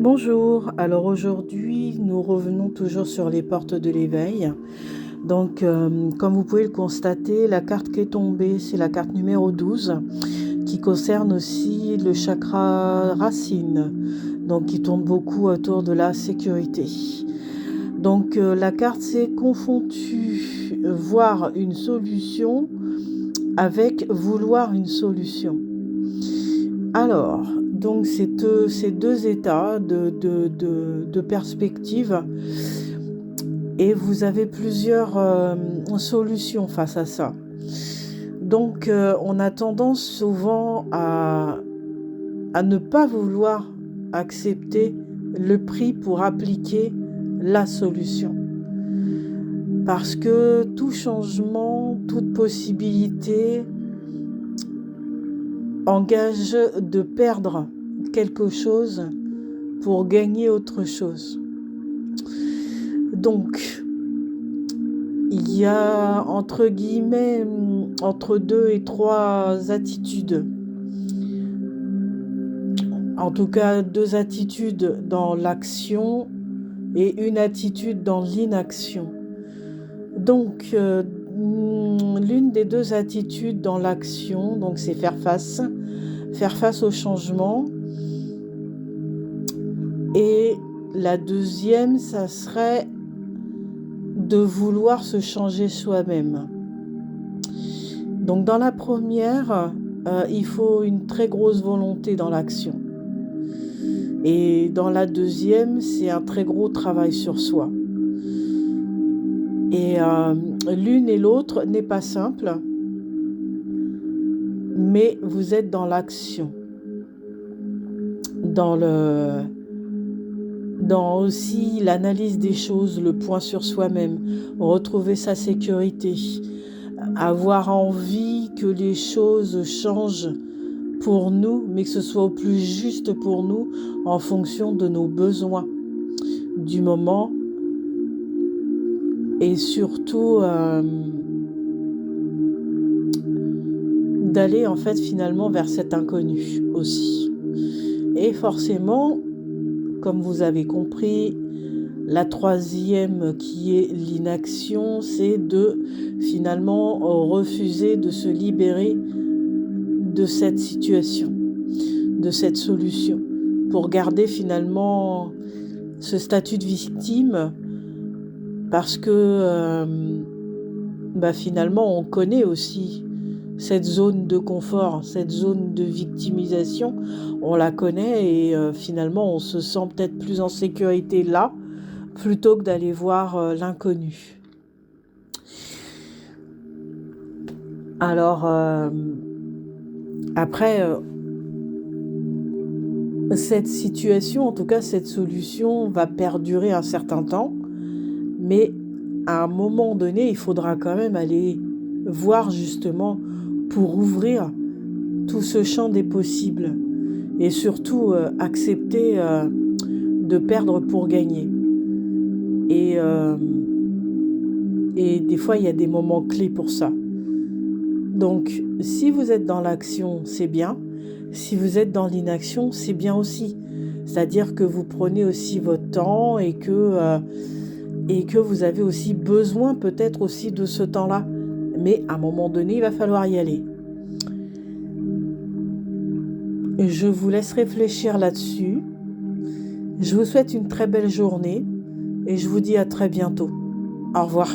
Bonjour, alors aujourd'hui nous revenons toujours sur les portes de l'éveil. Donc comme vous pouvez le constater, la carte qui est tombée, c'est la carte numéro 12 qui concerne aussi le chakra racine, donc qui tourne beaucoup autour de la sécurité. Donc la carte c'est confond-tu voir une solution avec vouloir une solution. Alors, donc ces deux états de perspective et vous avez plusieurs solutions face à ça. Donc on a tendance souvent à ne pas vouloir accepter le prix pour appliquer la solution. Parce que tout changement, toute possibilité engage de perdre quelque chose pour gagner autre chose. Donc, il y a entre guillemets entre 2 et 3 attitudes. En tout cas, 2 attitudes dans l'action et une attitude dans l'inaction. Donc, l'une des 2 attitudes dans l'action, donc c'est faire face au changement. Et la deuxième, ça serait de vouloir se changer soi-même. Donc dans la première, il faut une très grosse volonté dans l'action. Et dans la deuxième, c'est un très gros travail sur soi. Et l'une et l'autre n'est pas simple, mais vous êtes dans l'action, dans aussi l'analyse des choses, le point sur soi-même, retrouver sa sécurité, avoir envie que les choses changent pour nous, mais que ce soit au plus juste pour nous en fonction de nos besoins du moment et surtout d'aller en fait finalement vers cet inconnu aussi. Et forcément, comme vous avez compris, la troisième qui est l'inaction, c'est de finalement refuser de se libérer de cette situation, de cette solution, pour garder finalement ce statut de victime parce que finalement on connaît aussi cette zone de confort, cette zone de victimisation, on la connaît et finalement on se sent peut-être plus en sécurité là plutôt que d'aller voir l'inconnu. Alors après cette situation, en tout cas cette solution va perdurer un certain temps, mais à un moment donné, il faudra quand même aller voir justement pour ouvrir tout ce champ des possibles et surtout accepter de perdre pour gagner. Et des fois, il y a des moments clés pour ça. Donc, si vous êtes dans l'action, c'est bien. Si vous êtes dans l'inaction, c'est bien aussi. C'est-à-dire que vous prenez aussi votre temps et que vous avez aussi besoin peut-être aussi de ce temps-là. Mais à un moment donné, il va falloir y aller. Je vous laisse réfléchir là-dessus. Je vous souhaite une très belle journée et je vous dis à très bientôt. Au revoir.